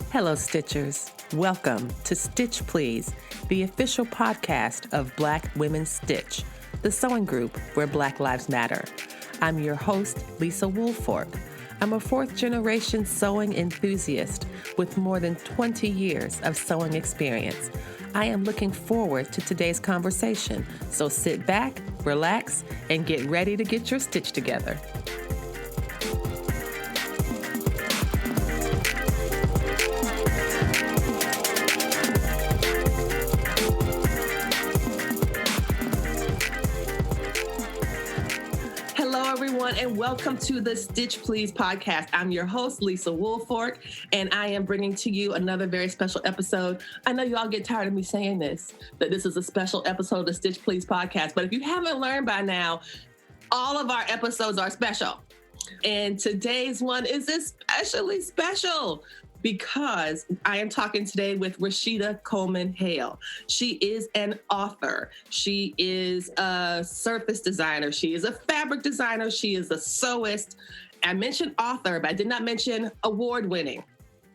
Hello, Stitchers. Welcome to Stitch Please, the official podcast of Black Women Stitch, the sewing group where Black Lives Matter. I'm your host, Lisa Woolfork. I'm a fourth-generation sewing enthusiast with more than 20 years of sewing experience. I am looking forward to today's conversation, so sit back, relax, and get ready to get your stitch together. And welcome to the Stitch Please podcast. I'm your host, Lisa Woolfork, and I am bringing to you another very special episode. I know you all get tired of me saying this, that this is a special episode of the Stitch Please podcast, but if you haven't learned by now, all of our episodes are special. And today's one is especially special because I am talking today with Rashida Coleman-Hale. She is an author. She is a surface designer. She is a fabric designer. She is a sewist. I mentioned author, but I did not mention award-winning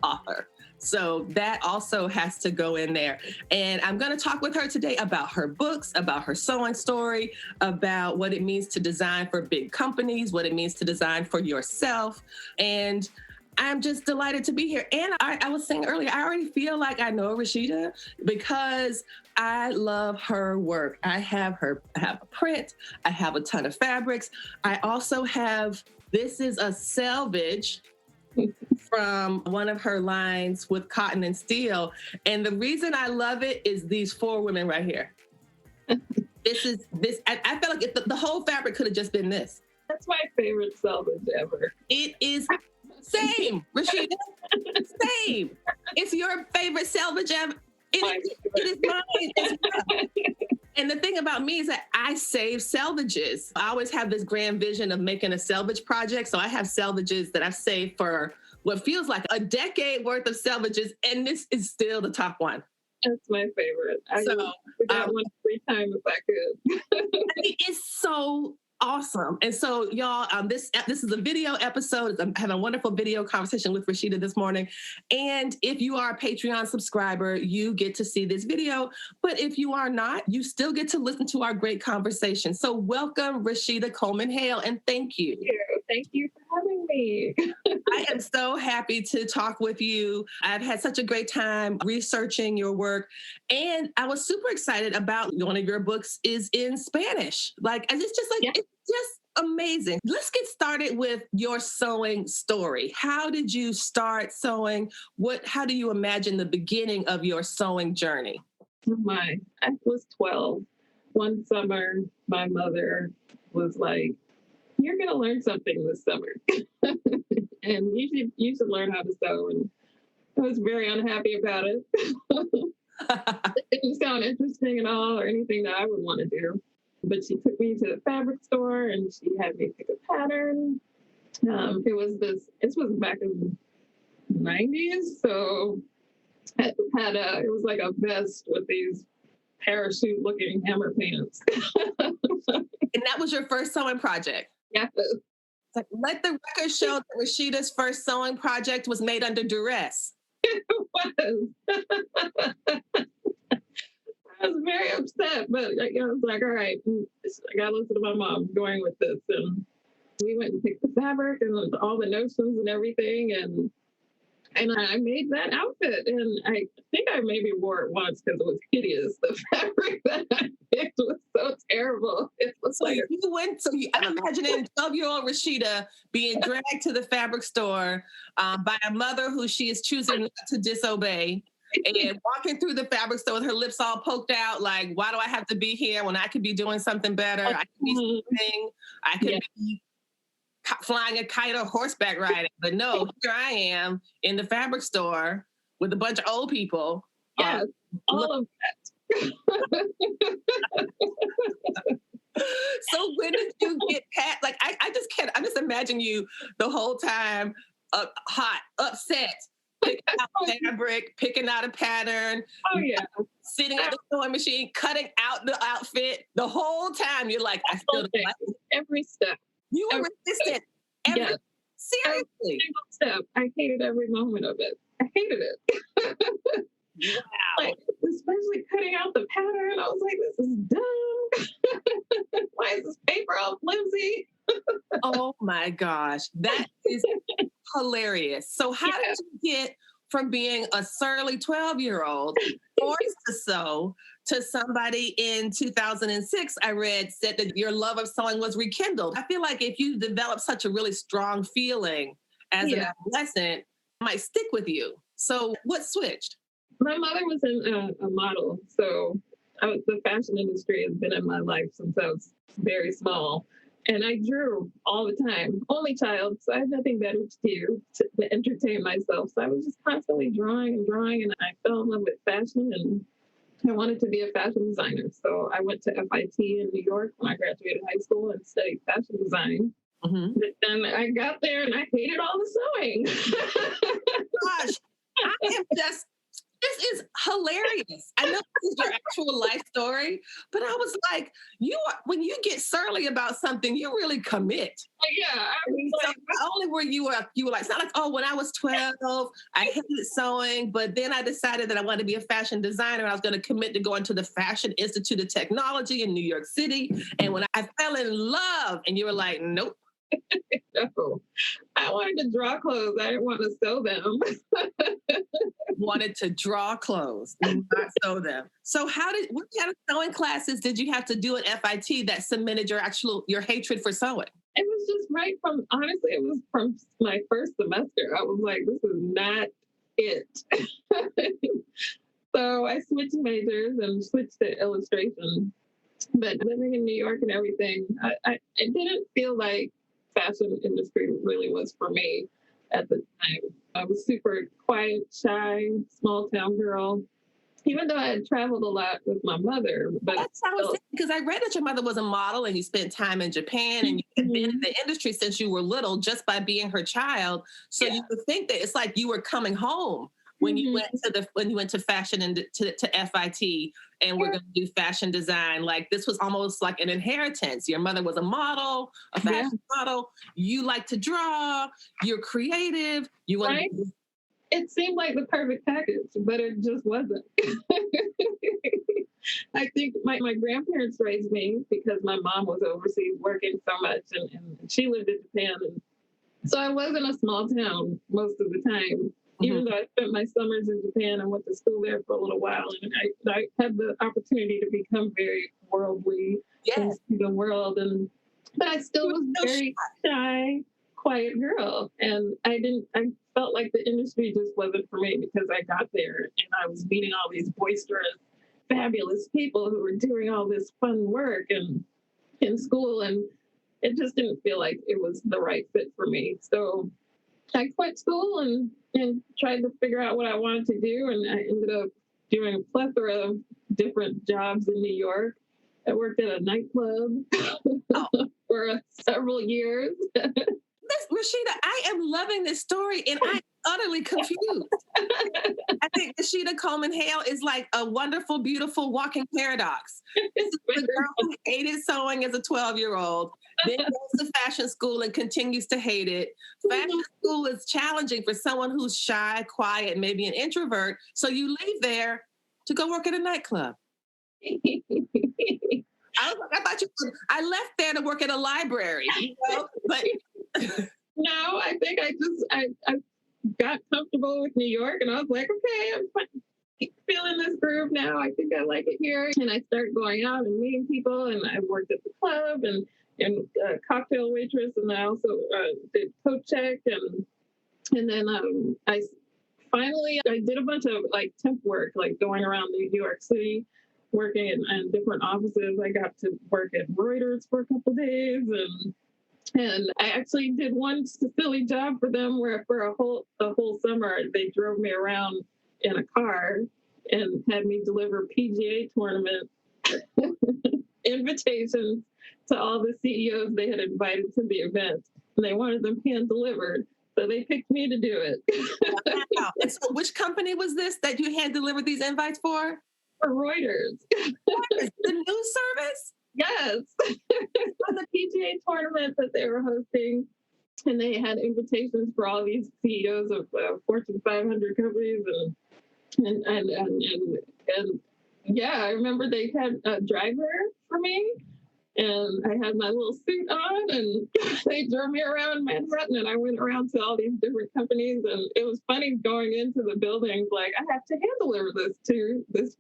author. So that also has to go in there. And I'm going to talk with her today about her books, about her sewing story, about what it means to design for big companies, what it means to design for yourself. And I'm just delighted to be here. And I was saying earlier, I already feel like I know Rashida because I love her work. I have a print. I have a ton of fabrics. I also have, this is a selvage from one of her lines with cotton and steel. And the reason I love it is these four women right here. I felt like the whole fabric could have just been this. That's my favorite selvage ever. It is. Same, Rashida. Same. It's your favorite selvage ever. It is mine as well. And the thing about me is that I save selvages. I always have this grand vision of making a selvage project. So I have selvages that I've saved for what feels like a decade worth of selvages. And this is still the top one. That's my favorite. I got one every time if I could. It's so awesome. And so y'all, this is a video episode. I'm having a wonderful video conversation with Rashida this morning. And if you are a Patreon subscriber, you get to see this video. But if you are not, you still get to listen to our great conversation. So welcome, Rashida Coleman-Hale, and thank you. Thank you for having me. I am so happy to talk with you. I've had such a great time researching your work. And I was super excited about one of your books is in Spanish. It's just amazing. Let's get started with your sewing story. How did you start sewing? How do you imagine the beginning of your sewing journey? I was 12. One summer, my mother was like, "You're going to learn something this summer. And you should learn how to sew." And I was very unhappy about it. It didn't sound interesting at all or anything that I would want to do. But she took me to the fabric store and she had me pick a pattern. It was back in the 90s. So it was like a vest with these parachute looking hammer pants. And that was your first sewing project? Yeah. Like, let the record show that Rashida's first sewing project was made under duress. It was. I was very upset, but I was like, all right, I got to listen to my mom going with this. And we went and picked the fabric and all the notions and everything. And I made that outfit. And I think I maybe wore it once because it was hideous. The fabric that I picked was so terrible. It was I'm imagining 12-year-old Rashida being dragged to the fabric store by a mother who she is choosing not to disobey. And walking through the fabric store with her lips all poked out, like, why do I have to be here when I could be doing something better? I could be swimming. I could be flying a kite or horseback riding. But no, here I am in the fabric store with a bunch of old people. Yes, all of that. So when did you get past, like, I just can't, I just imagine you the whole time hot, upset, picking out fabric, picking out a pattern. Oh, yeah. Sitting at the sewing machine, cutting out the outfit. The whole time you're like, I still don't like it. Every step. You were resistant every Seriously? Every single step. I hated every moment of it. I hated it. Wow. Like, especially cutting out the pattern. I was like, this is dumb. Why is this paper all flimsy? Oh my gosh. That is hilarious. So how did you get from being a surly 12-year-old forced to sew to somebody in 2006, I read, said that your love of sewing was rekindled? I feel like if you develop such a really strong feeling as an adolescent, it might stick with you. So what switched? My mother was a model, so the fashion industry has been in my life since I was very small. And I drew all the time. Only child, so I had nothing better to do to entertain myself. So I was just constantly drawing and drawing, and I fell in love with fashion, and I wanted to be a fashion designer. So I went to FIT in New York when I graduated high school and studied fashion design. Mm-hmm. But then I got there and I hated all the sewing. Gosh, I am just, this is hilarious. I know this is your actual life story, but I was like, when you get surly about something, you really commit. Yeah, I mean, So not only were you were like, it's not like, oh, when I was 12, I hated sewing, but then I decided that I wanted to be a fashion designer and I was going to commit to going to the Fashion Institute of Technology in New York City. And when I fell in love, and you were like, nope. No. I wanted to draw clothes. I didn't want to sew them. Wanted to draw clothes, not sew them. So what kind of sewing classes did you have to do at FIT that cemented your hatred for sewing? It was just honestly, it was from my first semester. I was like, this is not it. So I switched majors and switched to illustration. But living in New York and everything, I didn't feel like fashion industry really was for me at the time. I was super quiet, shy, small town girl, even though I had traveled a lot with my mother. But that's what I was saying, because I read that your mother was a model and you spent time in Japan and you had been in the industry since you were little just by being her child. So you would think that it's like you were coming home when you went to fashion and to FIT and we're going to do fashion design. Like this was almost like an inheritance. Your mother was a model, a fashion model. You like to draw. You're creative. You want to. It seemed like the perfect package, but it just wasn't. I think my grandparents raised me because my mom was overseas working so much, and she lived in Japan, and so I was in a small town most of the time. Even though I spent my summers in Japan and went to school there for a little while, and I had the opportunity to become very worldly and see the world, but I still was very shy, quiet girl, and I felt like the industry just wasn't for me because I got there and I was meeting all these boisterous, fabulous people who were doing all this fun work and in school, and it just didn't feel like it was the right fit for me. So I quit school and tried to figure out what I wanted to do, and I ended up doing a plethora of different jobs in New York. I worked at a nightclub for several years. Rashida, I am loving this story and I'm utterly confused. I think Rashida Coleman-Hale is like a wonderful, beautiful walking paradox. This is the girl who hated sewing as a 12-year-old, then goes to fashion school and continues to hate it. Fashion school is challenging for someone who's shy, quiet, maybe an introvert. So you leave there to go work at a nightclub. I left there to work at a library, but no, I think I got comfortable with New York, and I was like, okay, I'm feeling this groove now. I think I like it here, and I started going out and meeting people, and I worked at the club and cocktail waitress, and I also did coat check, and then I did a bunch of like temp work, like going around New York City, working in different offices. I got to work at Reuters for a couple of days, and I actually did one silly job for them where for a whole summer they drove me around in a car and had me deliver PGA tournament invitations to all the CEOs they had invited to the event, and they wanted them hand delivered. So they picked me to do it. Wow. And so which company was this that you hand delivered these invites for? For Reuters. The news service? Yes. On the PGA tournament that they were hosting. And they had invitations for all these CEOs of Fortune 500 companies, and yeah, I remember they had a driver for me, and I had my little suit on, and they drove me around Manhattan, and I went around to all these different companies, and it was funny going into the buildings, like, I have to hand deliver this to this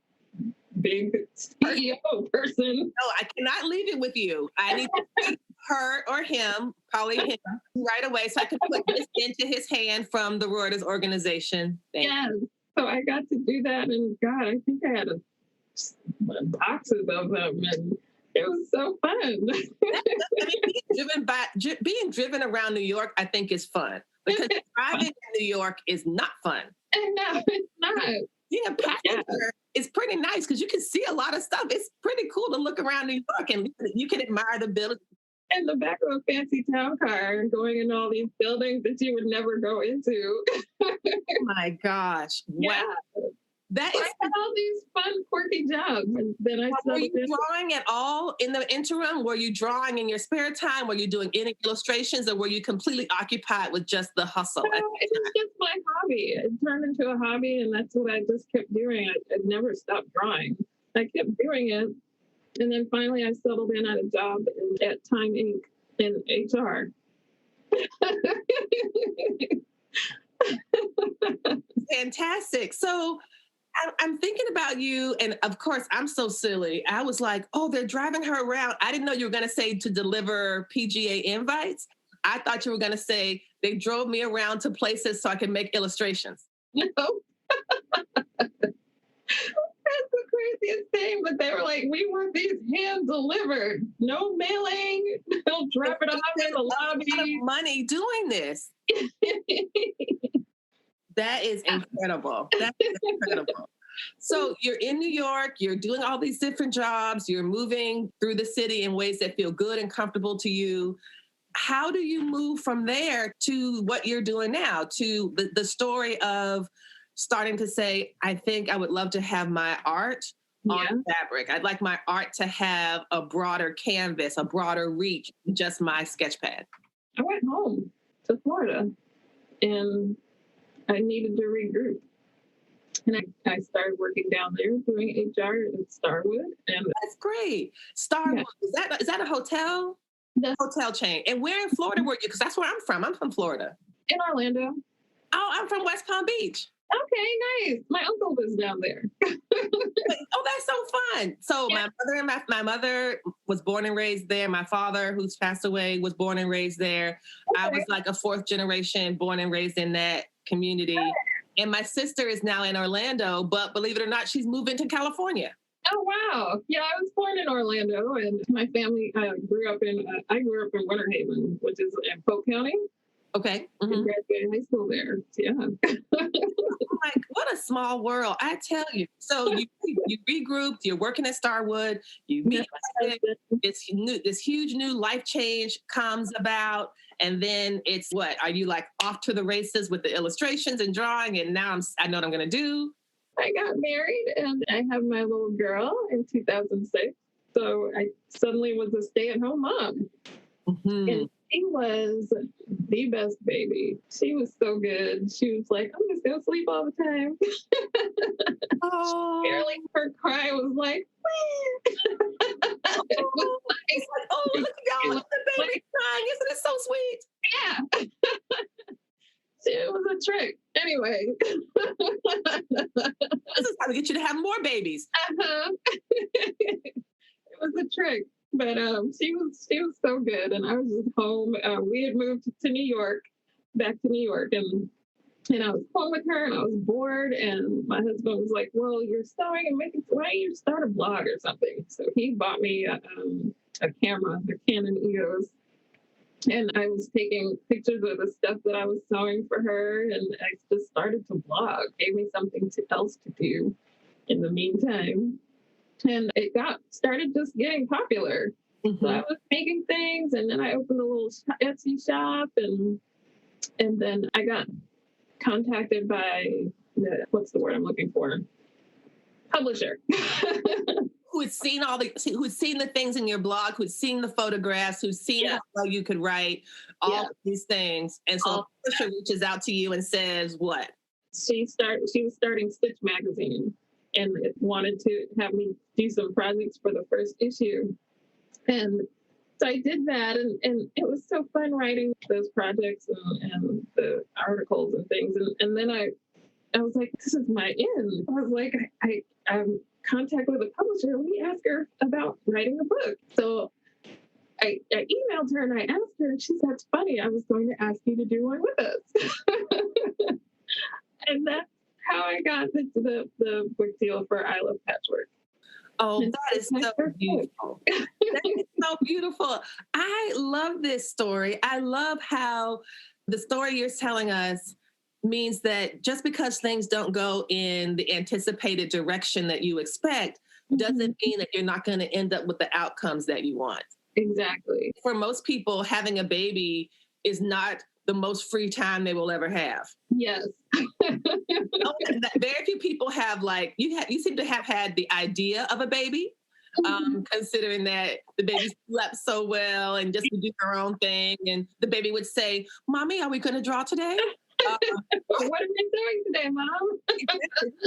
big CEO person. No, I cannot leave it with you. I need to see her or him, probably him, right away, so I can put this into his hand from the Reuters organization. Yes. So I got to do that, and God, I think I had boxes of them, and it was so fun. I mean, being driven around New York, I think is fun, because driving in New York is not fun. And no, it's not. Being a passenger is pretty nice because you can see a lot of stuff. It's pretty cool to look around New York, and you can admire the buildings. In the back of a fancy town car and going in all these buildings that you would never go into. Oh my gosh. Yeah. Wow. That is, I had all these fun, quirky jobs. And then were you drawing at all in the interim? Were you drawing in your spare time? Were you doing any illustrations, or were you completely occupied with just the hustle? No, it was just my hobby. It turned into a hobby, and that's what I just kept doing. I never stopped drawing. I kept doing it. And then finally I settled in at a job at Time Inc. in HR. Fantastic. So I'm thinking about you, and of course, I'm so silly. I was like, oh, they're driving her around. I didn't know you were going to say to deliver PGA invites. I thought you were going to say they drove me around to places so I could make illustrations. No. That's the craziest thing. But they were like, we want these hand delivered. No mailing. They'll drop it off in the lobby. A lot of money doing this. That is incredible. That is incredible. So you're in New York, you're doing all these different jobs, you're moving through the city in ways that feel good and comfortable to you. How do you move from there to what you're doing now, to the story of starting to say, I think I would love to have my art on fabric. I'd like my art to have a broader canvas, a broader reach, just my sketch pad. I went home to Florida, and I needed to regroup. And I started working down there doing HR at Starwood. And that's great. Starwood, is that a hotel? Hotel chain. And where in Florida were you? Because that's where I'm from. I'm from Florida. In Orlando. Oh, I'm from West Palm Beach. Okay, nice. My uncle was down there. Oh, that's so fun. So my mother was born and raised there. My father, who's passed away, was born and raised there. Okay. I was like a fourth generation born and raised in that community. Okay. And my sister is now in Orlando, but believe it or not, she's moving to California. Oh, wow. Yeah, I was born in Orlando, and my family grew up in Winter Haven, which is in Polk County. Okay. Mm-hmm. I graduated high school there. Yeah. Like, what a small world, I tell you. So you regrouped, you're working at Starwood, you meet this huge new life change comes about, and then it's what? Are you like off to the races with the illustrations and drawing, and now I know what I'm going to do? I got married, and I have my little girl in 2006. So I suddenly was a stay-at-home mom. Mm-hmm. And she was the best baby. She was so good. She was like, I'm just going to sleep all the time. Oh. Barely, her cry was like, it was it's like, oh, look at y'all, the baby crying. Isn't it so sweet? Yeah. It was a trick. Anyway. This is how to get you to have more babies. Uh-huh. It was a trick. But she was so good, and I was just home. We had moved to New York, back to New York, and I was home with her, and I was bored. And my husband was like, "Well, you're sewing and making. Why don't you start a blog or something?" So he bought me a camera, the Canon EOS, and I was taking pictures of the stuff that I was sewing for her, and I just started to blog. Gave me something else to do in the meantime. And it started just getting popular. Mm-hmm. So I was making things, and then I opened a little Etsy shop, and then I got contacted by what's the word I'm looking for? Publisher. who's seen who's seen the things in your blog, who's seen the photographs, who's seen how well you could write all these things. And so a publisher reaches out to you and says, what? She was starting Stitch magazine and wanted to have me do some projects for the first issue. And so I did that, and it was so fun writing those projects and the articles and things. And then I was like, this is my end. I was like, I'm contact with a publisher. Let me ask her about writing a book. So I emailed her and I asked her, and she said, that's funny. I was going to ask you to do one with us. And that's how I got the book deal for I Love Patchwork. Oh, that is so beautiful. That is so beautiful. I love this story. I love how the story you're telling us means that just because things don't go in the anticipated direction that you expect doesn't mean that you're not going to end up with the outcomes that you want. Exactly. For most people, having a baby is not the most free time they will ever have. Yes. Very few people have you seem to have had the idea of a baby, considering that the baby slept so well and just would do her own thing. And the baby would say, Mommy, are we going to draw today? What are we doing today, Mom? What are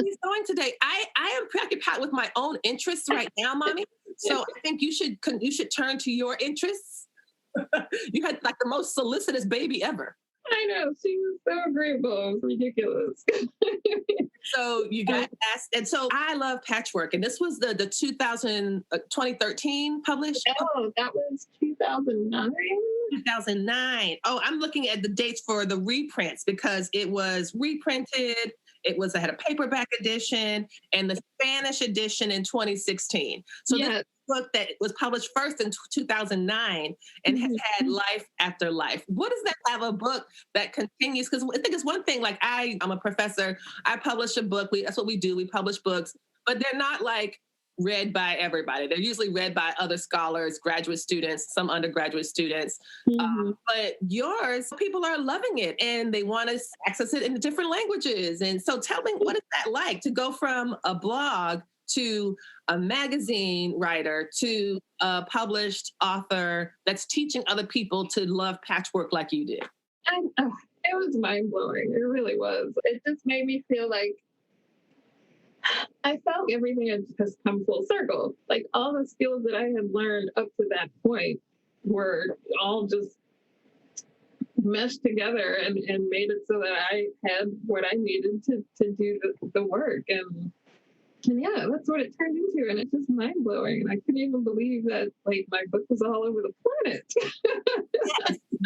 we doing today? I am preoccupied with my own interests right now, Mommy. So I think you should turn to your interests. You had like the most solicitous baby ever. I know. She was so agreeable. It was ridiculous. So you got asked. And so I Love Patchwork. And this was the 2013 published? Oh, that was 2009. 2009. Oh, I'm looking at the dates for the reprints because it was reprinted. I had a paperback edition and the Spanish edition in 2016. So this book that was published first in 2009 and has had life after life. What does that have a book that continues? Because I think it's one thing, like I'm a professor. I publish a book. That's what we do. We publish books, but they're not like read by everybody. They're usually read by other scholars, graduate students, some undergraduate students. But yours, people are loving it and they want to access it in different languages. And so tell me, what is that like to go from a blog to a magazine writer to a published author that's teaching other people to love patchwork like you did? It was mind-blowing. It really was. It just made me feel like I felt everything had just come full circle. Like all the skills that I had learned up to that point were all just meshed together and made it so that I had what I needed to do the work. And yeah, that's what it turned into. And it's just mind blowing. And I couldn't even believe that like my book was all over the planet.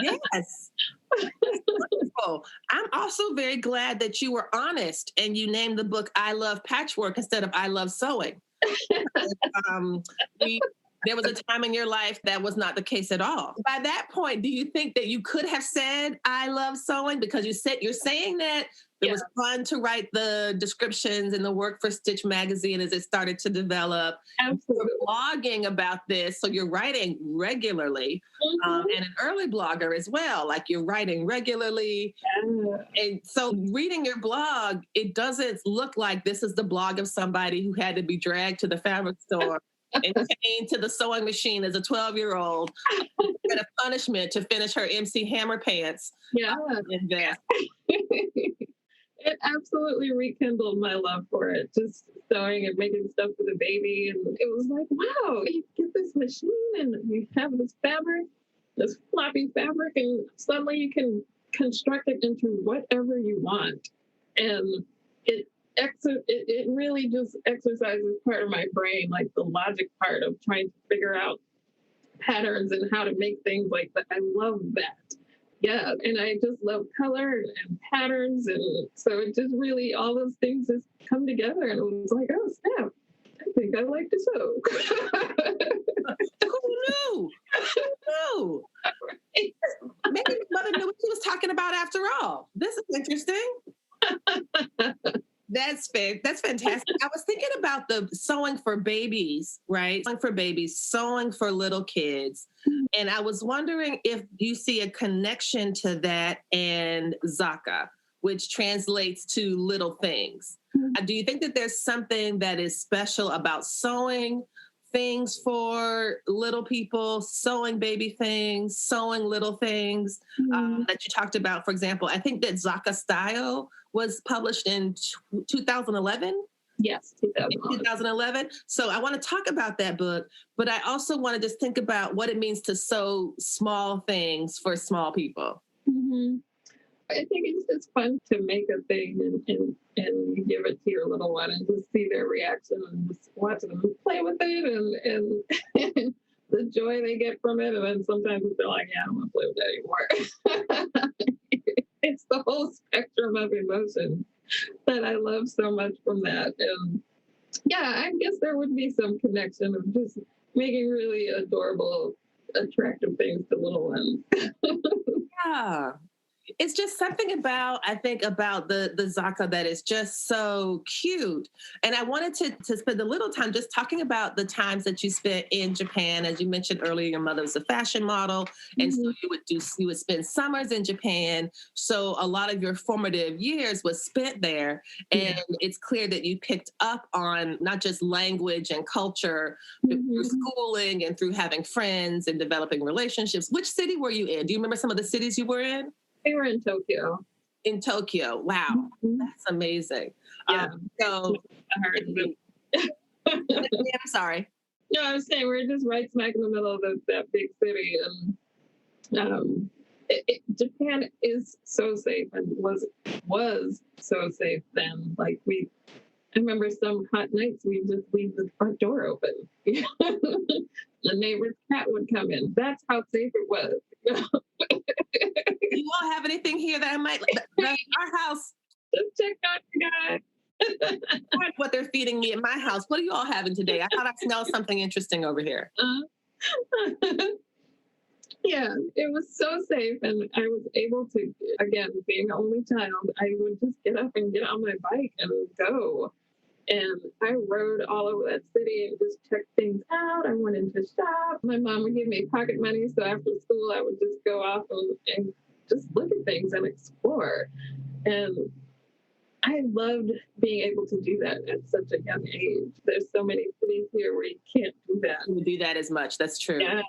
Yes. Wonderful. I'm also very glad that you were honest and you named the book I Love Patchwork instead of I Love Sewing. There was a time in your life that was not the case at all. By that point, do you think that you could have said I love sewing? Because you're saying that it was fun to write the descriptions and the work for Stitch magazine as it started to develop. Absolutely. You're blogging about this, so you're writing regularly, and an early blogger as well. Like you're writing regularly, and so reading your blog, it doesn't look like this is the blog of somebody who had to be dragged to the fabric store and chained to the sewing machine as a 12-year-old, had a punishment to finish her MC Hammer pants. In that. It absolutely rekindled my love for it, just sewing and making stuff for the baby. And it was like, wow, you get this machine and you have this fabric, this floppy fabric, and suddenly you can construct it into whatever you want. And it really just exercises part of my brain, like the logic part of trying to figure out patterns and how to make things like that. I love that. Yeah, and I just love color and patterns, and so it just really, all those things just come together, and it was like, oh snap, I think I like to sew. Who knew? Maybe mother knew what she was talking about after all. This is interesting. That's fantastic. I was thinking about the sewing for babies, right? Sewing for babies, sewing for little kids. And I was wondering if you see a connection to that and Zakka, which translates to little things. Do you think that there's something that is special about sewing things for little people, sewing baby things, sewing little things that you talked about. For example, I think that Zakka Style was published in 2011. Yes, 2011. 2011. So I want to talk about that book, but I also want to just think about what it means to sew small things for small people. Mm-hmm. I think it's just fun to make a thing and you give it to your little one and just see their reaction and just watch them play with it and the joy they get from it. And then sometimes they're like, yeah, I don't want to play with that anymore. It's the whole spectrum of emotion that I love so much from that. And yeah, I guess there would be some connection of just making really adorable, attractive things to little ones. Yeah. It's just something about, I think, about the Zakka that is just so cute. And I wanted to spend a little time just talking about the times that you spent in Japan. As you mentioned earlier, your mother was a fashion model. And so you would spend summers in Japan. So a lot of your formative years was spent there. And it's clear that you picked up on not just language and culture, but through schooling and through having friends and developing relationships. Which city were you in? Do you remember some of the cities you were in? We were in Tokyo. In Tokyo. Wow. That's amazing. Yeah. I'm sorry. No, I was saying we're just right smack in the middle of that big city. And Japan is so safe and was so safe then. Like I remember some hot nights we just leave the front door open. The neighbor's cat would come in. That's how safe it was. Do you all have anything here that I might our house? Just check out your guy. What they're feeding me at my house. What are you all having today? I thought I smelled something interesting over here. Yeah, it was so safe, and I was able to, again, being an only child, I would just get up and get on my bike and go. And I rode all over that city and just checked things out. I went into shop. My mom would give me pocket money, so after school I would just go off and just look at things and explore. And I loved being able to do that at such a young age. There's so many cities here where you can't do that. You do that as much. That's true. Yeah.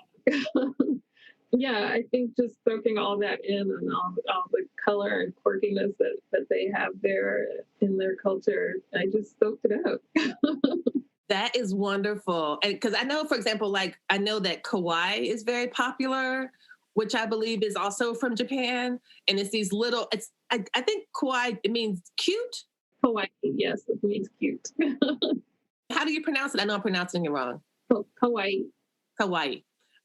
Yeah, I think just soaking all that in and all the color and quirkiness that they have there in their culture, I just soaked it up. That is wonderful. And because I know, for example, like I know that kawaii is very popular, which I believe is also from Japan. And it's these little, I think kawaii, it means cute. Kawaii, yes, it means cute. How do you pronounce it? I know I'm pronouncing it wrong. Kawaii. Kawaii.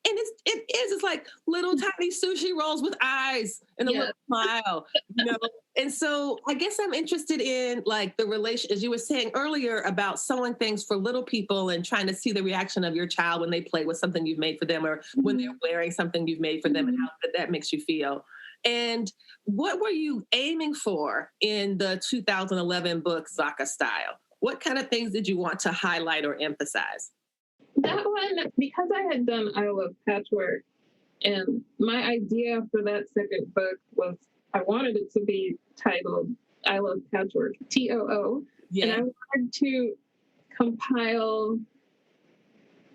And it's like little tiny sushi rolls with eyes and a little smile, you know? And so I guess I'm interested in like the relation, as you were saying earlier about sewing things for little people and trying to see the reaction of your child when they play with something you've made for them or when they're wearing something you've made for them and how that makes you feel. And what were you aiming for in the 2011 book, Zakka Style? What kind of things did you want to highlight or emphasize? That one, because I had done I Love Patchwork, and my idea for that second book was I wanted it to be titled I Love Patchwork, TOO. Yeah. And I wanted to compile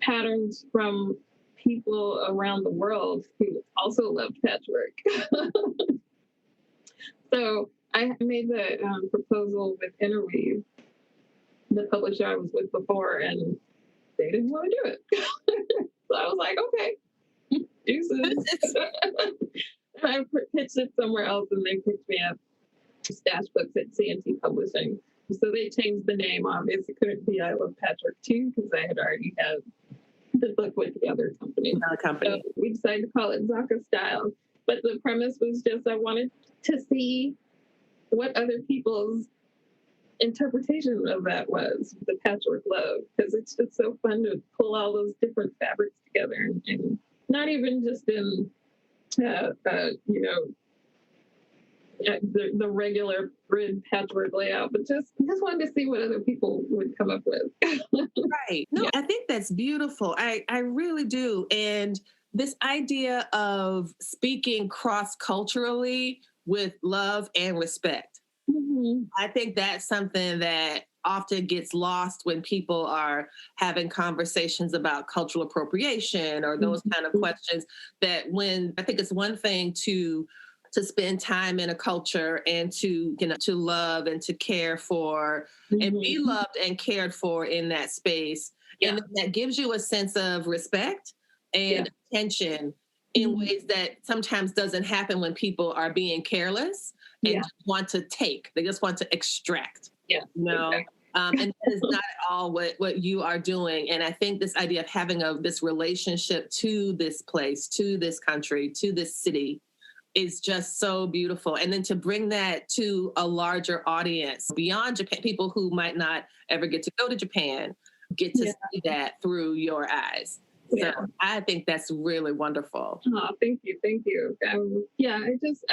patterns from people around the world who also loved patchwork. So I made the proposal with Interweave, the publisher I was with before, and they didn't want to do it. So I was like, okay, deuces. And I pitched it somewhere else, and they picked me up Stash Books at C&T Publishing. So they changed the name. Obviously, it couldn't be I Love Patchwork 2 because I had already had the book with the other company. So we decided to call it Zakka Style. But the premise was just I wanted to see what other people's interpretation of that was, the patchwork love, because it's just so fun to pull all those different fabrics together and not even just in the regular grid patchwork layout, but just wanted to see what other people would come up with. Right. No, yeah. I think that's beautiful. I really do. And this idea of speaking cross-culturally with love and respect. I think that's something that often gets lost when people are having conversations about cultural appropriation or those kind of questions. That when I think it's one thing to spend time in a culture and to love and to care for and be loved and cared for in that space. And that gives you a sense of respect and attention in ways that sometimes doesn't happen when people are being careless and just want to take. They just want to extract. Yeah. Exactly. And that is not at all what you are doing. And I think this idea of having this relationship to this place, to this country, to this city is just so beautiful. And then to bring that to a larger audience beyond Japan, people who might not ever get to go to Japan, get to see that through your eyes. So I think that's really wonderful. Oh, thank you. Thank you. I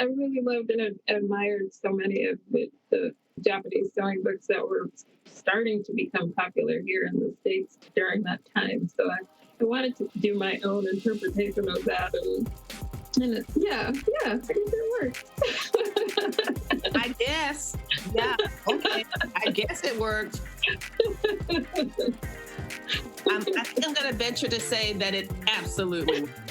really loved and admired so many of the Japanese sewing books that were starting to become popular here in the States during that time. So I wanted to do my own interpretation of that. And I think it worked. I guess. Yeah. Okay. I guess it worked. I think I'm going to venture to say that it absolutely worked.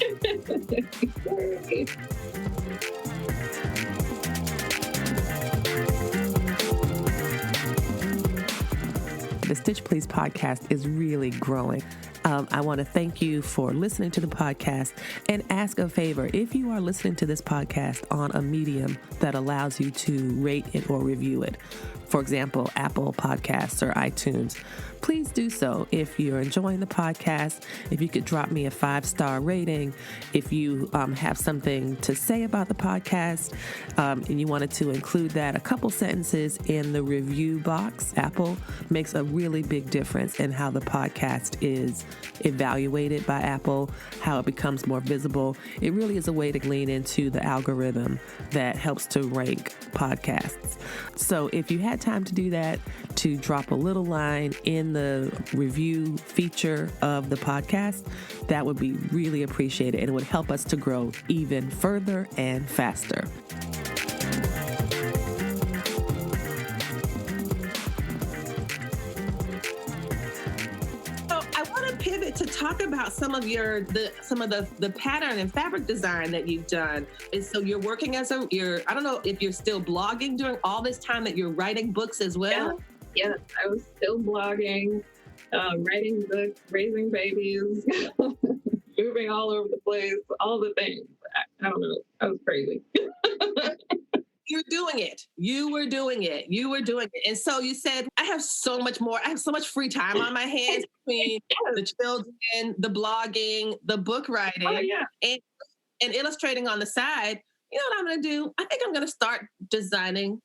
The Stitch Please podcast is really growing. I want to thank you for listening to the podcast and ask a favor. If you are listening to this podcast on a medium that allows you to rate it or review it, for example, Apple Podcasts or iTunes, please do so. If you're enjoying the podcast, if you could drop me a 5-star rating, if you have something to say about the podcast and you wanted to include that, a couple sentences in the review box. Apple makes a really big difference in how the podcast is evaluated by Apple, how it becomes more visible. It really is a way to lean into the algorithm that helps to rank podcasts. So if you had time to do that, to drop a little line in the review feature of the podcast, that would be really appreciated and it would help us to grow even further and faster. Pivot to talk about some of the pattern and fabric design that you've done. And so you're working I don't know if you're still blogging during all this time that you're writing books as well. Yeah, I was still blogging, writing books, raising babies, moving all over the place, all the things. I don't know. I was crazy. You're doing it. You were doing it. And so you said, I have so much free time on my hands between the children, the blogging, the book writing, and illustrating on the side. You know what I'm going to do? I think I'm going to start designing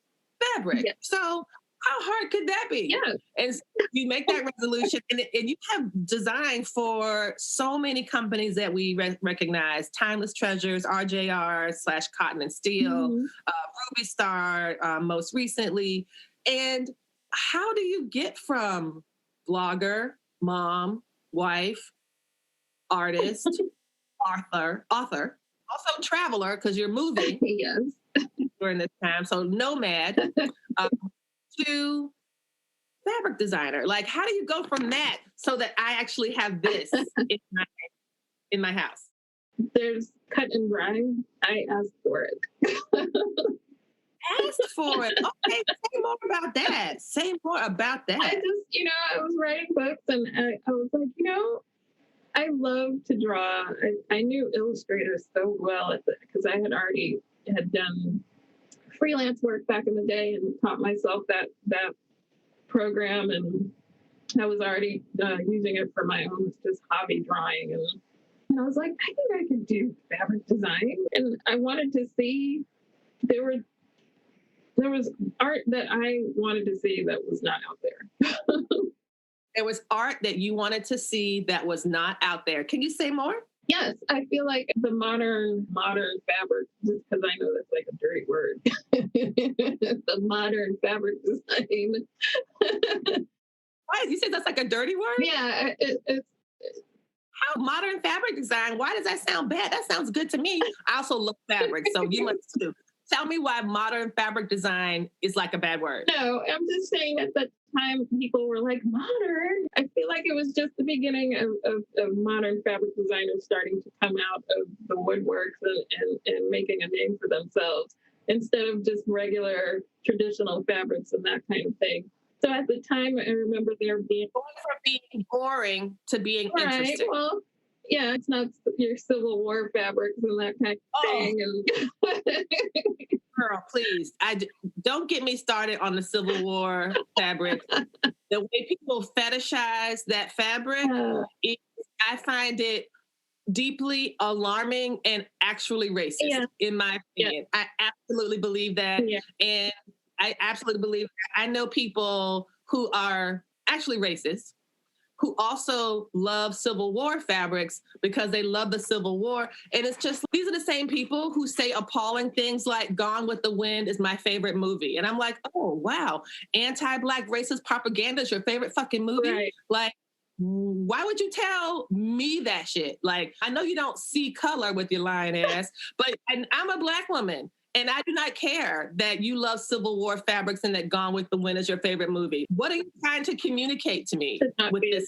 fabric. Yeah. So how hard could that be? Yeah. And so you make that resolution, and you have designed for so many companies that we recognize: Timeless Treasures, RJR/Cotton and Steel, Ruby Star, most recently. And how do you get from blogger, mom, wife, artist, author, also traveler, because you're moving during this time, so nomad, to fabric designer? Like, how do you go from that so that I actually have this in my house? There's cut and dry. I asked for it. Asked for it. Okay, say more about that. I just, I was writing books and I was like, I love to draw. I knew Illustrator so well because I had done freelance work back in the day and taught myself that program, and I was already using it for my own just hobby drawing, and I was like, I think I could do fabric design, and I wanted to see there was art that I wanted to see that was not out there. There was art that you wanted to see that was not out there. Can you say more? Yes, I feel like the modern fabric, just because I know that's like a dirty word, the modern fabric design. Why? You said that's like a dirty word? Yeah. It's how modern fabric design? Why does that sound bad? That sounds good to me. I also love fabric, so you must too. tell me why modern fabric design is like a bad word. No, I'm just saying at that time people were like, modern. I feel like it was just the beginning of modern fabric designers starting to come out of the woodworks and making a name for themselves instead of just regular traditional fabrics and that kind of thing. So at the time, I remember there being... Going from being boring to being interesting. Well, yeah, it's not your Civil War fabrics and that kind of thing. And girl, please, don't get me started on the Civil War fabric. The way people fetishize that fabric, I find it deeply alarming and actually racist, in my opinion. I absolutely believe that. And I absolutely believe that. I know people who are actually racist, who also love Civil War fabrics because they love the Civil War. And it's just, these are the same people who say appalling things like Gone with the Wind is my favorite movie. And I'm like, oh, wow. Anti-Black racist propaganda is your favorite fucking movie? Right. Like, why would you tell me that shit? Like, I know you don't see color with your lying ass, but I'm a Black woman. And I do not care that you love Civil War fabrics and that Gone with the Wind is your favorite movie. What are you trying to communicate to me with this?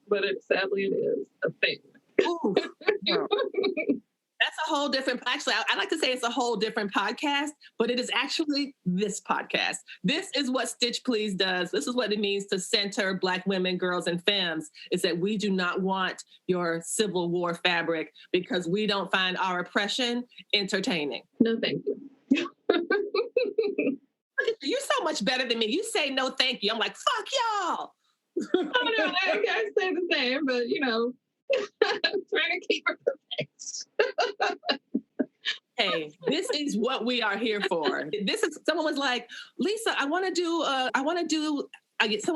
But sadly, it is a thing. Ooh, that's a whole different, actually, I like to say it's a whole different podcast, but it is actually this podcast. This is what Stitch Please does. This is what it means to center Black women, girls, and femmes, is that we do not want your Civil War fabric because we don't find our oppression entertaining. No, thank you. You're so much better than me. You say no, thank you. I'm like, fuck y'all. Oh, no, I say the same, but I'm trying to keep it perfect. Hey, this is what we are here for. Someone was like, Lisa, someone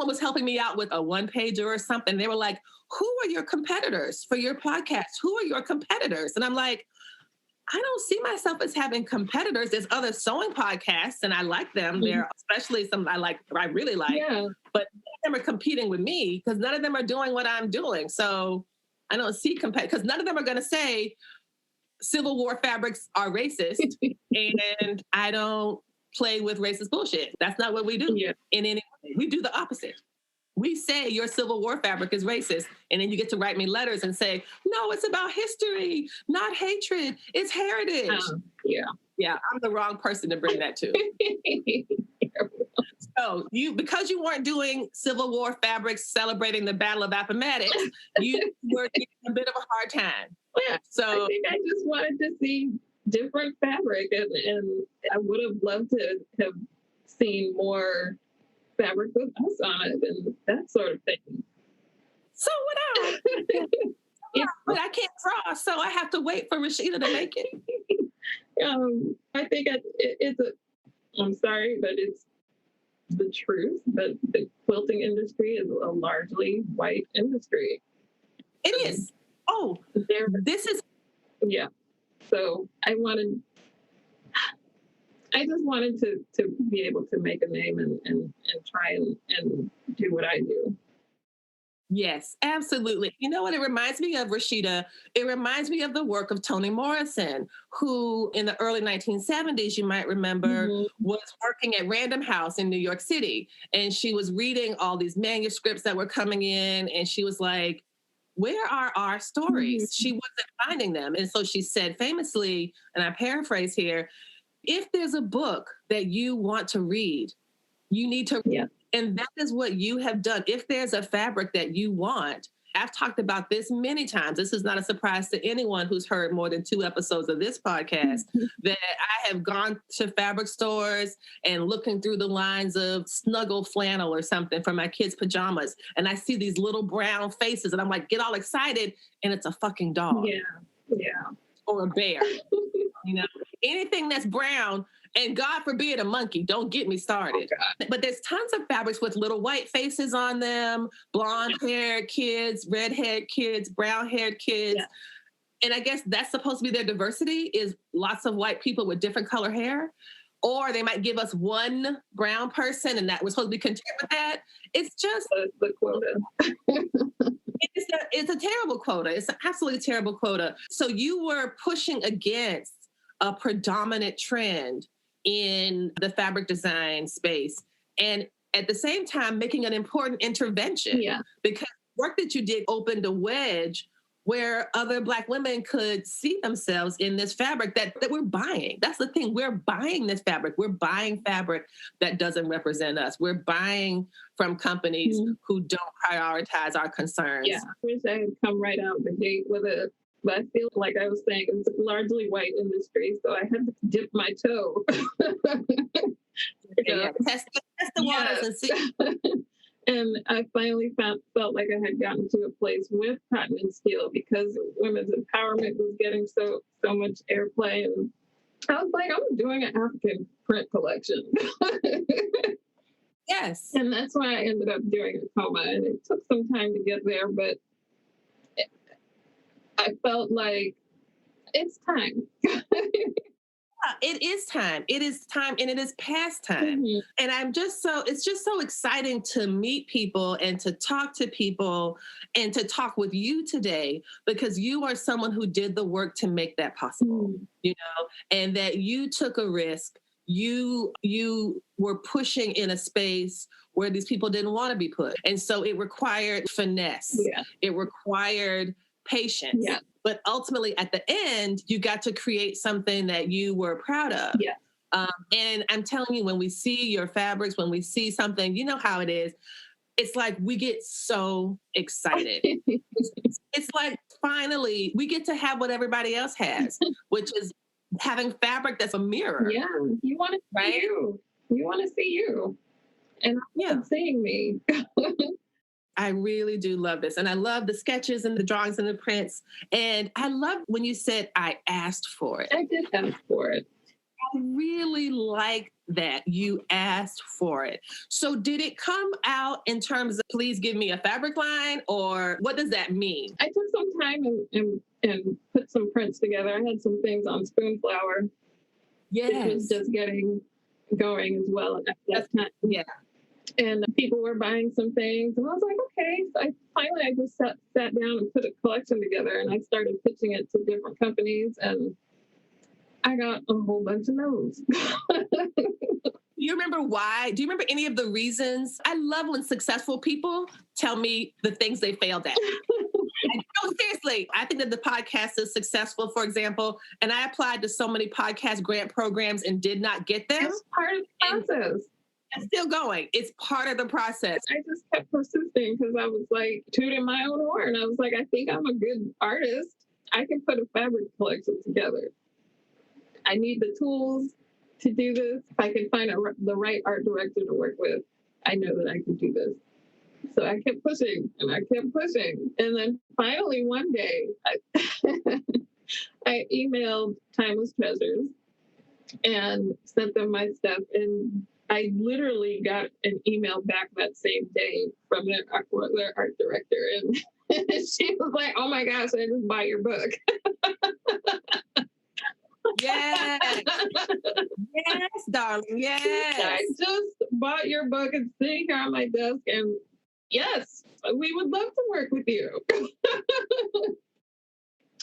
was helping me out with a one-pager or something. They were like, who are your competitors for your podcast? Who are your competitors? And I'm like, I don't see myself as having competitors. There's other sewing podcasts, and I like them. They're especially some I really like. Yeah. But none of them are competing with me because none of them are doing what I'm doing. So I don't see because none of them are going to say Civil War fabrics are racist, and I don't play with racist bullshit. That's not what we do. Yeah. In any way. We do the opposite. We say your Civil War fabric is racist, and then you get to write me letters and say, no, it's about history, not hatred. It's heritage. Yeah, I'm the wrong person to bring that to. So because you weren't doing Civil War fabrics celebrating the Battle of Appomattox, you were getting a bit of a hard time. Yeah, so I think I just wanted to see different fabric, and I would have loved to have seen more fabric with us on it and that sort of thing. So what but I can't draw, so I have to wait for Rashida to make it. I think I'm sorry, but it's the truth that the quilting industry is a largely white industry. It is. Oh, this is. Yeah. So I just wanted to be able to make a name and try and do what I do. Yes, absolutely. You know what it reminds me of, Rashida? It reminds me of the work of Toni Morrison, who in the early 1970s, you might remember, was working at Random House in New York City. And she was reading all these manuscripts that were coming in. And she was like, where are our stories? She wasn't finding them. And so she said famously, and I paraphrase here, if there's a book that you want to read, you need to read. And that is what you have done. If there's a fabric that you want, I've talked about this many times. This is not a surprise to anyone who's heard more than 2 episodes of this podcast, that I have gone to fabric stores and looking through the lines of Snuggle flannel or something for my kids' pajamas. And I see these little brown faces and I'm like, get all excited. And it's a fucking dog. Yeah. Or a bear. Anything that's brown, and God forbid a monkey, don't get me started. Oh, but there's tons of fabrics with little white faces on them, blonde-haired kids, red-haired kids, brown-haired kids. Yeah. And I guess that's supposed to be their diversity, is lots of white people with different color hair. Or they might give us one brown person and that we're supposed to be content with that. It's just the quota. It's a terrible quota. It's an absolutely terrible quota. So you were pushing against a predominant trend in the fabric design space, and at the same time making an important intervention. Yeah. Because work that you did opened a wedge where other Black women could see themselves in this fabric that we're buying. That's the thing. We're buying this fabric. We're buying fabric that doesn't represent us. We're buying from companies who don't prioritize our concerns. Yeah, I wish I had come right out the gate with it. But I feel like I was saying, it's largely white industry, so I had to dip my toe. Yeah. Test the waters and see. And I finally felt like I had gotten to a place with cotton and steel because women's empowerment was getting so much airplay. And I was like, I'm doing an African print collection. Yes. And that's why I ended up doing a coma. And it took some time to get there, but I felt like it's time. It is time. It is time, and it is past time. Mm-hmm. And it's just so exciting to meet people and to talk to people and to talk with you today, because you are someone who did the work to make that possible, and that you took a risk. You were pushing in a space where these people didn't want to be put. And so it required finesse. Yeah. It required patience. Yeah. But ultimately, at the end, you got to create something that you were proud of. Yeah. And I'm telling you, when we see your fabrics, when we see something, you know how it is. It's like we get so excited. It's like finally we get to have what everybody else has, which is having fabric that's a mirror. Yeah. You want to see you. You want to see you. And I'm seeing me. I really do love this. And I love the sketches and the drawings and the prints. And I love when you said, I asked for it. I did ask for it. I really like that you asked for it. So did it come out in terms of, please give me a fabric line, or what does that mean? I took some time and put some prints together. I had some things on Spoonflower. Yes. It was just getting going as well at that time. Yeah. And people were buying some things, and I was like, okay. So I just sat down and put a collection together, and I started pitching it to different companies, and I got a whole bunch of no's. You remember why? Do you remember any of the reasons? I love when successful people tell me the things they failed at. No, seriously. I think that the podcast is successful, for example, and I applied to so many podcast grant programs and did not get them. It's part of the process. It's still going. It's part of the process. I just kept persisting because I was like tooting my own horn. I was like, I think I'm a good artist. I can put a fabric collection together. I need the tools to do this. If I can find the right art director to work with, I know that I can do this. So I kept pushing and I kept pushing. And then finally one day, I emailed Timeless Treasures and sent them my stuff. And I literally got an email back that same day from their art director. And she was like, oh my gosh, I just bought your book. Yes. Yes, darling. Yes. I just bought your book. It's sitting here on my desk. And yes, we would love to work with you.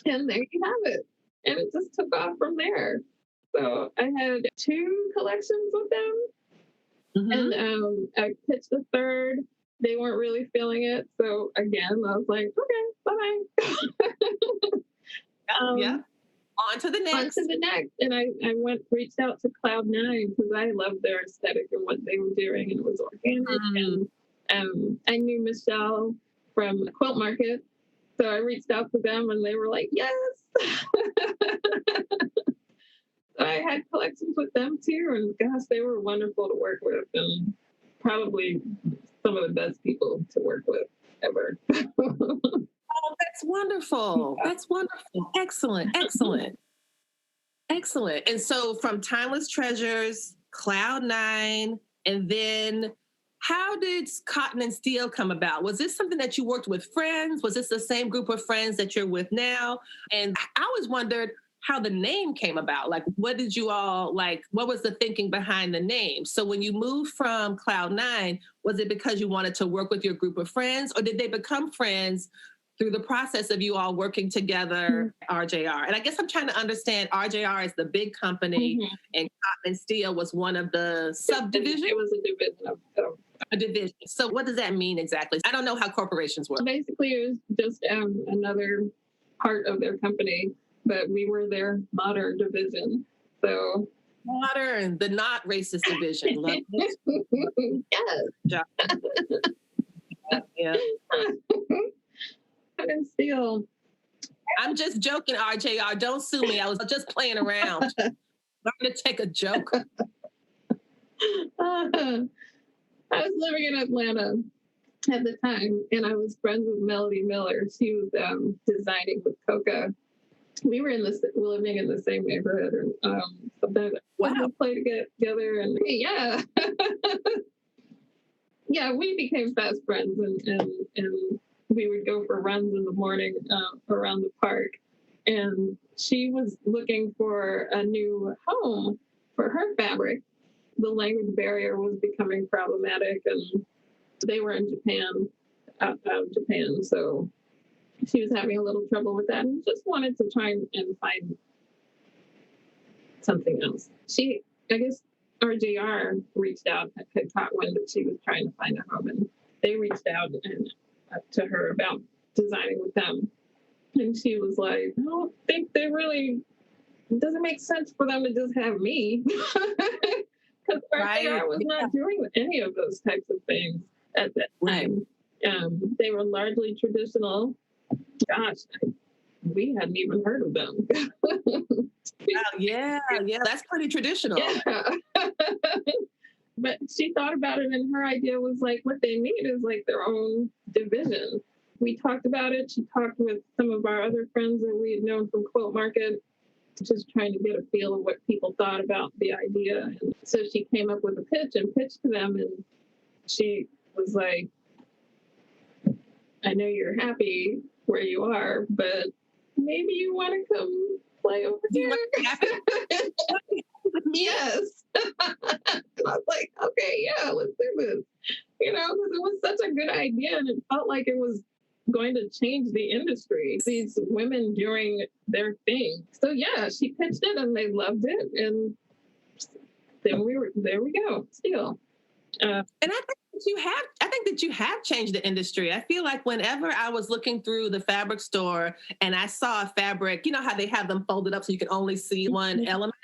And there you have it. And it just took off from there. So I had 2 collections with them. Mm-hmm. And I pitched the third. They weren't really feeling it. So again, I was like, okay, bye-bye. Yeah. On to the next. And I reached out to Cloud9 because I loved their aesthetic and what they were doing. And it was organic. Mm-hmm. And I knew Michelle from Quilt Market. So I reached out to them and they were like, yes. I had collections with them too, and gosh, they were wonderful to work with, and probably some of the best people to work with ever. Oh, that's wonderful. Yeah. That's wonderful. Excellent. Excellent. And so from Timeless Treasures, Cloud9, and then how did Cotton and Steel come about? Was this something that you worked with friends? Was this the same group of friends that you're with now? And I always wondered how the name came about. Like, what did you all, what was the thinking behind the name? So when you moved from Cloud9, was it because you wanted to work with your group of friends, or did they become friends because you wanted to work with them? How did that come about? It was part of the process. I just kept persisting because I was like, tooting my own horn. I was like, I think I'm a good artist. I can put a fabric collection together. I need the tools to do this. If I can find the right art director to work with, I know that I can do this. So I kept pushing and I kept pushing. And then finally one day, I through the process of you all working together, RJR. And I guess I'm trying to understand, RJR is the big company, and Cotton and Steel was one of the subdivisions? It was a division of a division. So what does that mean exactly? I don't know how corporations work. Basically, it was just another part of their company, but we were their modern division. So modern, the not racist division. Love it. Yes. Yeah. And still, I'm just joking, RJR. Don't sue me. I was just playing around. I'm going to take a joke. I was living in Atlanta at the time, and I was friends with Melody Miller. She was designing with Coca. We were living in the same neighborhood, and sometimes we play together, and yeah, yeah, we became fast friends, and we would go for runs in the morning around the park. And she was looking for a new home for her fabric. The language barrier was becoming problematic, and they were in Japan, out of Japan, so she was having a little trouble with that and just wanted to try and find something else. I guess RJR reached out, had caught wind that she was trying to find a home, and they reached out to her about designing with them. And she was like, I don't think it doesn't make sense for them to just have me. Because RJR was not doing any of those types of things at that time. They were largely traditional. Gosh, we hadn't even heard of them. Yeah, that's pretty traditional. Yeah. But she thought about it, and her idea was like, what they need is like their own division. We talked about it. She talked with some of our other friends that we had known from Quilt Market, just trying to get a feel of what people thought about the idea. And so she came up with a pitch and pitched to them, and she was like, I know you're happy where you are, but maybe you want to come play over here. Yes. And I was like, okay, yeah, let's do this. Because it was such a good idea, and it felt like it was going to change the industry. These women doing their thing. So yeah, she pitched it, and they loved it, and then there we go. Still. And I think that you have changed the industry. I feel like whenever I was looking through the fabric store and I saw a fabric, you know how they have them folded up so you can only see one element?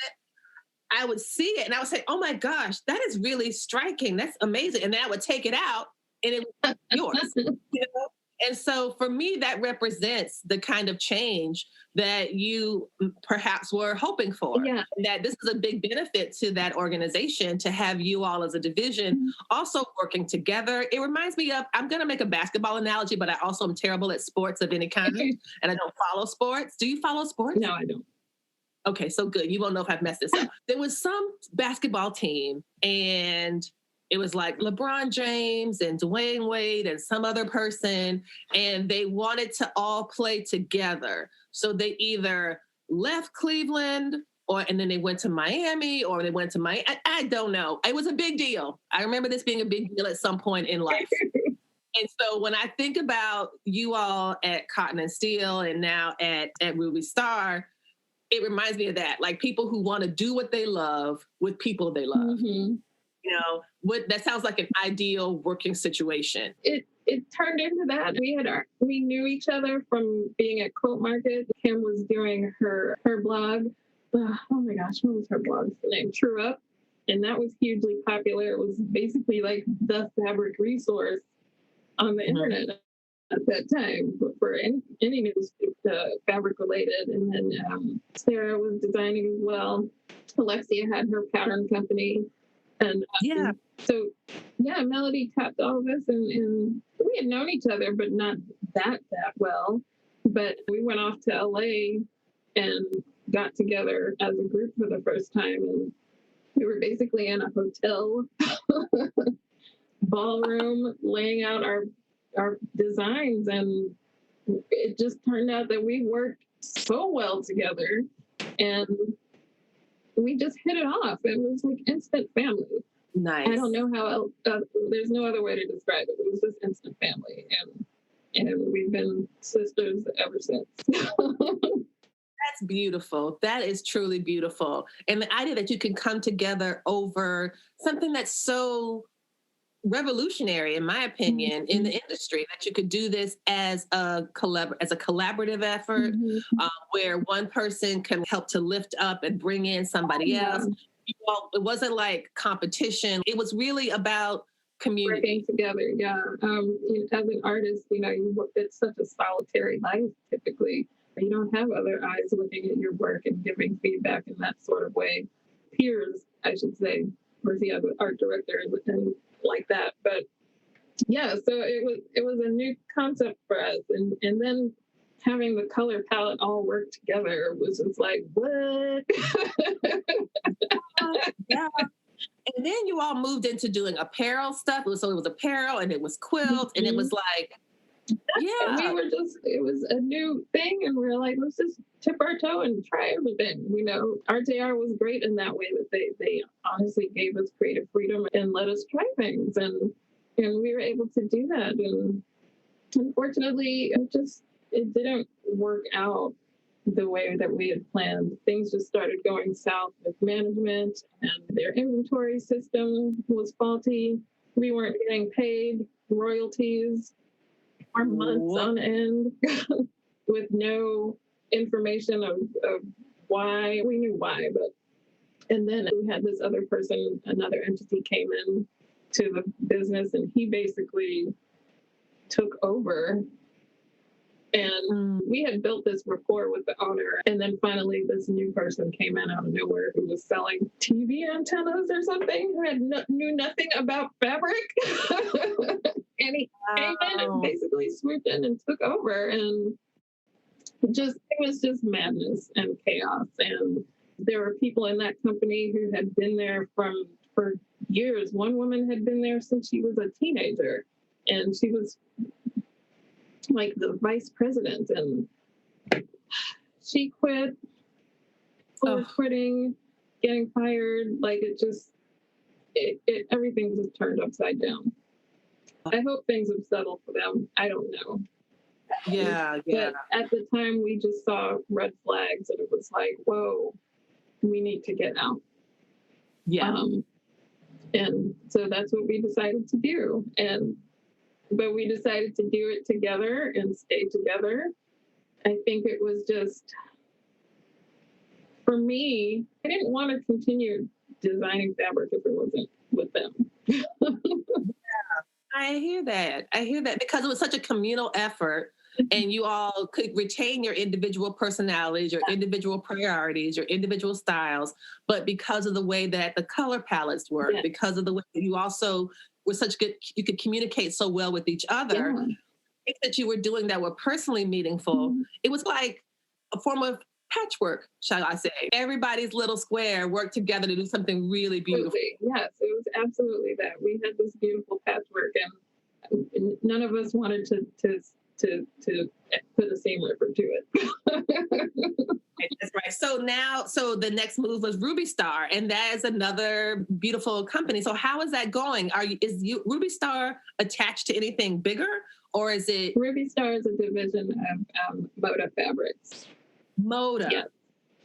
I would see it and I would say, oh my gosh, that is really striking. That's amazing. And then I would take it out and it was yours. And so for me, that represents the kind of change that you perhaps were hoping for. Yeah. And that this is a big benefit to that organization to have you all as a division also working together. It reminds me of, I'm going to make a basketball analogy, but I also am terrible at sports of any kind and I don't follow sports. Do you follow sports? No, I don't. Okay, so good. You won't know if I've messed this up. There was some basketball team and it was like LeBron James and Dwayne Wade and some other person, and they wanted to all play together. So they either left Cleveland and then they went to Miami or they went to Miami. I don't know. It was a big deal. I remember this being a big deal at some point in life. And so when I think about you all at Cotton and Steel and now at Ruby Star, it reminds me of that. Like people who want to do what they love with people they love. Mm-hmm. That sounds like an ideal working situation. It turned into that. We knew each other from being at Quilt Market. Kim was doing her blog. Oh my gosh, what was her blog's name? True Up. And that was hugely popular. It was basically like the fabric resource on the internet at that time for any news fabric related. And then Sarah was designing as well. Alexia had her pattern company. And so Melody tapped all of us, and we had known each other, but not that well. But we went off to LA and got together as a group for the first time, and we were basically in a hotel ballroom laying out our designs, and it just turned out that we worked so well together, and we just hit it off. It was like instant family. Nice. I don't know how else, there's no other way to describe it. It was just instant family. And And we've been sisters ever since. That's beautiful. That is truly beautiful. And the idea that you can come together over something that's so revolutionary, in my opinion, in the industry, that you could do this as a collaborative effort, where one person can help to lift up and bring in somebody else. It wasn't like competition. It was really about community. Working together, yeah. As an artist, it's such a solitary life typically. You don't have other eyes looking at your work and giving feedback in that sort of way. Peers, I should say, or the other art director and like that. But yeah, so it was a new concept for us, and then having the color palette all work together was just like, what? Yeah. And then you all moved into doing apparel stuff. So it was apparel and it was quilt, and it was like, yeah. It was a new thing, and we were like, let's just tip our toe and try everything. RJR was great in that way, that they honestly gave us creative freedom and let us try things, and we were able to do that. And unfortunately, it didn't work out the way that we had planned. Things just started going south with management, and their inventory system was faulty. We weren't getting paid royalties for months on end with no information of why. We knew why, and then we had this other person, another entity came in to the business, and he basically took over. And we had built this rapport with the owner. And then finally, this new person came in out of nowhere who was selling TV antennas or something, who knew nothing about fabric. And he came in and basically swooped in and took over. And it was just madness and chaos. And there were people in that company who had been there for years. One woman had been there since she was a teenager. And she was like the vice president, and she quit, quitting, getting fired. Like everything just turned upside down. I hope things have settled for them. I don't know. Yeah. But at the time, we just saw red flags, and it was like, whoa, we need to get out. Yeah. And so that's what we decided to do. But we decided to do it together and stay together. I think it was just, for me, I didn't want to continue designing fabric if it wasn't with them. I hear that because it was such a communal effort, and you all could retain your individual personalities, your individual priorities, your individual styles. But because of the way that the color palettes work, because of the way that you also were you could communicate so well with each other, things that you were doing that were personally meaningful. It was like a form of patchwork, shall I say. Everybody's little square worked together to do something really beautiful. Yes, it was absolutely that. We had this beautiful patchwork, and none of us wanted to put the same effort to it. That's right. So the next move was Ruby Star, and that is another beautiful company. So how is that going? Is Ruby Star attached to anything bigger, or is it? Ruby Star is a division of Moda Fabrics. Moda. Yes.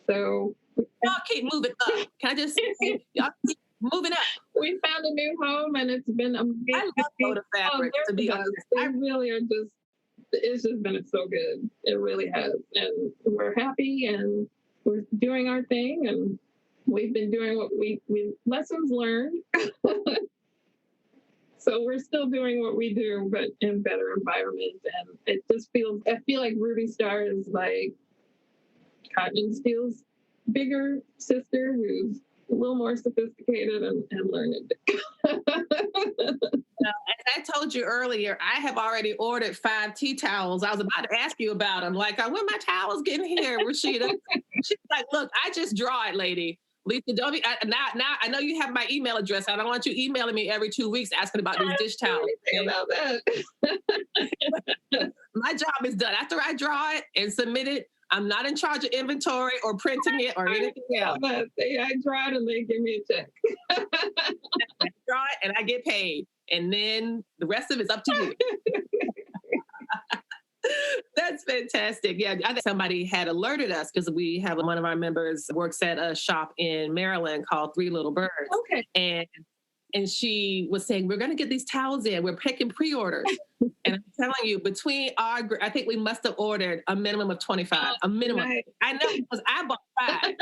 So y'all keep moving up. Can I just say, y'all keep moving up? We found a new home, and it's been amazing. I love Moda Fabrics, to be honest. They really are it's just been so good. It really has. And we're happy, and we're doing our thing, and we've been doing what we lessons learned. So we're still doing what we do, but in better environment. And it just I feel like Ruby Star is like Cotton Steel's bigger sister, who's a little more sophisticated and learned. As I told you earlier, I have already ordered 5 tea towels. I was about to ask you about them. Like, when my towels getting here, Rashida? She's like, look, I just draw it, lady. Lisa, don't be, now I know you have my email address. I don't want you emailing me every 2 weeks asking about these dish towels. Okay? About that. My job is done. After I draw it and submit it, I'm not in charge of inventory or printing it or anything else. I draw it and they give me a check. I draw it and I get paid. And then the rest of it's up to you. fantastic. Yeah, I think somebody had alerted us because we have one of our members works at a shop in Maryland called Three Little Birds. Okay. And she was saying, we're going to get these towels in. We're picking pre-orders. And I'm telling you, between I think we must have ordered a minimum of 25, a minimum. Right. I know because I bought 5.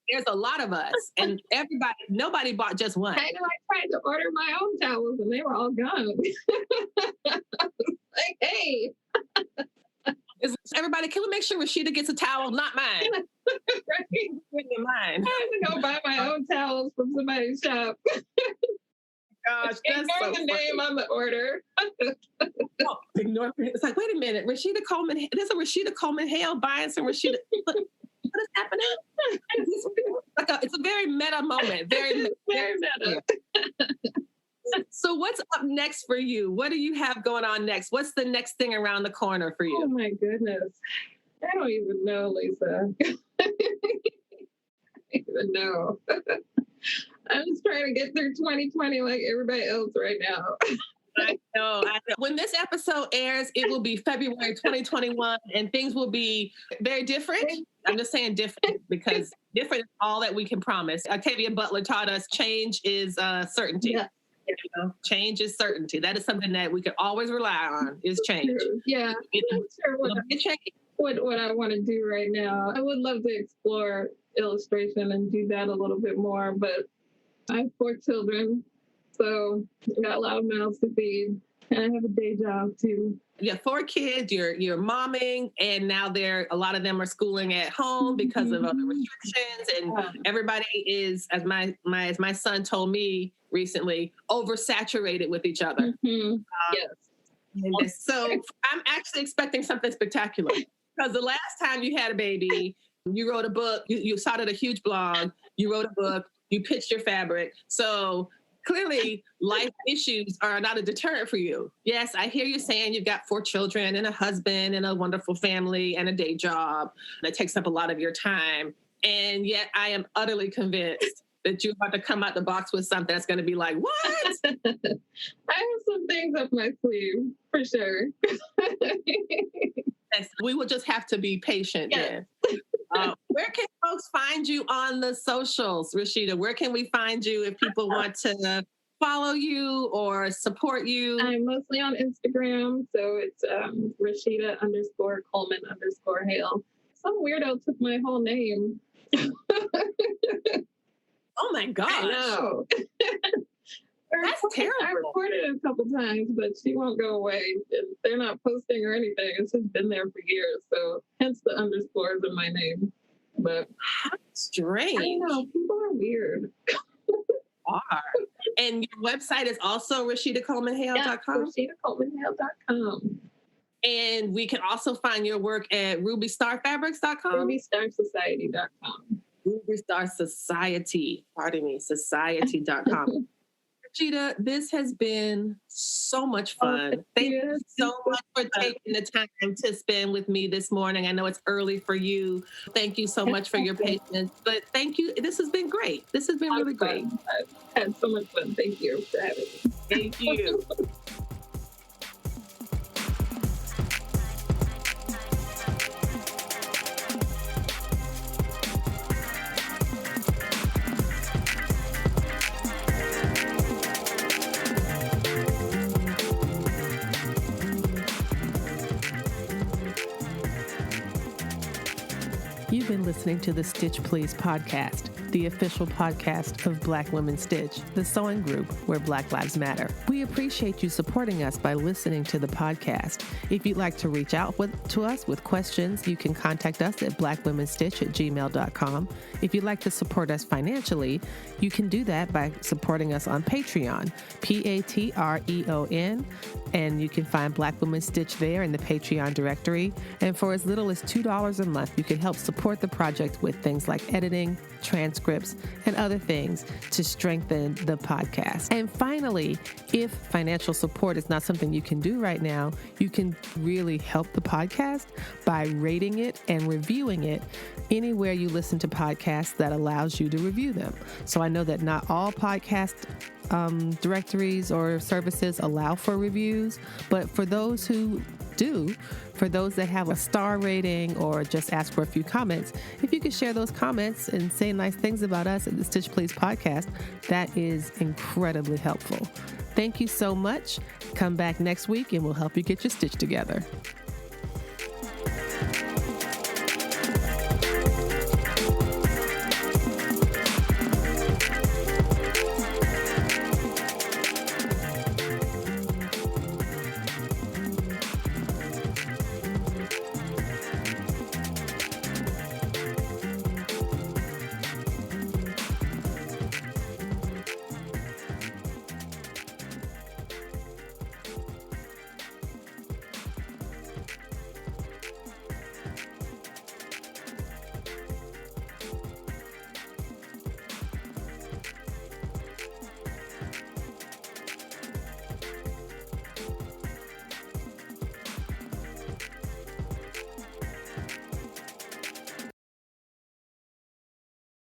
There's a lot of us and nobody bought just one. I know I tried to order my own towels and they were all gone. Like, hey. Everybody, can we make sure Rashida gets a towel, not mine? Right. Mine. I had to go buy my own towels from somebody's shop. Gosh, that's ignore the name on the order. Ignore. It's like, wait a minute, Rashida Coleman. There's a Rashida Coleman-Hale buying some Rashida. What is happening? It's a very meta moment. Very meta. So what's up next for you? What do you have going on next? What's the next thing around the corner for you? Oh my goodness. I don't even know, Lisa. I don't even know. I'm just trying to get through 2020 like everybody else right now. I know. When this episode airs, it will be February 2021 and things will be very different. I'm just saying different because different is all that we can promise. Octavia Butler taught us change is certainty. Yeah. You know, change is certainty. That is something that we can always rely on is change. Yeah. What I want to do right now. I would love to explore illustration and do that a little bit more, but I have 4 children, so I got a lot of mouths to feed, and I have a day job too. You have 4 kids, you're momming, and now a lot of them are schooling at home because of other restrictions, and everybody is, as my son told me recently, oversaturated with each other. Yes. So I'm actually expecting something spectacular because the last time you had a baby, you wrote a book, you started a huge blog, you wrote a book, you pitched your fabric. So clearly life issues are not a deterrent for you. Yes, I hear you saying you've got 4 children and a husband and a wonderful family and a day job that takes up a lot of your time. And yet I am utterly convinced that you're about to come out the box with something that's going to be like, what? I have some things up my sleeve, for sure. Yes, we will just have to be patient then. Where can folks find you on the socials, Rashida? Where can we find you if people want to follow you or support you? I'm mostly on Instagram, so it's Rashida_Coleman_Hale. Some weirdo took my whole name. Oh my gosh. I know. That's terrible. I reported it a couple times, but she won't go away. They're not posting or anything. It's just been there for years. So hence the underscores in my name. But how strange. I know. People are weird. And your website is also RashidaColemanHale.com? Yeah, RashidaColemanHale.com. And we can also find your work at RubyStarFabrics.com? RubyStarSociety.com. RubyStar Society, society.com. Rashida, this has been so much fun. Thank you so much for taking the time to spend with me this morning. I know it's early for you. Thank you so much for your patience. But thank you. This has been great. This has been really great. I've had so much fun. Thank you for having me. Thank you. You've been listening to the Stitch Please podcast, the official podcast of Black Women Stitch, the sewing group where Black Lives Matter. We appreciate you supporting us by listening to the podcast. If you'd like to reach out to us with questions, you can contact us at blackwomenstitch@gmail.com. If you'd like to support us financially, you can do that by supporting us on Patreon, Patreon, and you can find Black Women Stitch there in the Patreon directory. And for as little as $2 a month, you can help support the project with things like editing, transcripts, and other things to strengthen the podcast. And finally, if financial support is not something you can do right now, you can really help the podcast by rating it and reviewing it anywhere you listen to podcasts that allows you to review them. So I know that not all podcast directories or services allow for reviews, but for those who do, for those that have a star rating or just ask for a few comments, if you could share those comments and say nice things about us at the Stitch Please podcast, that is incredibly helpful. Thank you so much. Come back next week and we'll help you get your stitch together.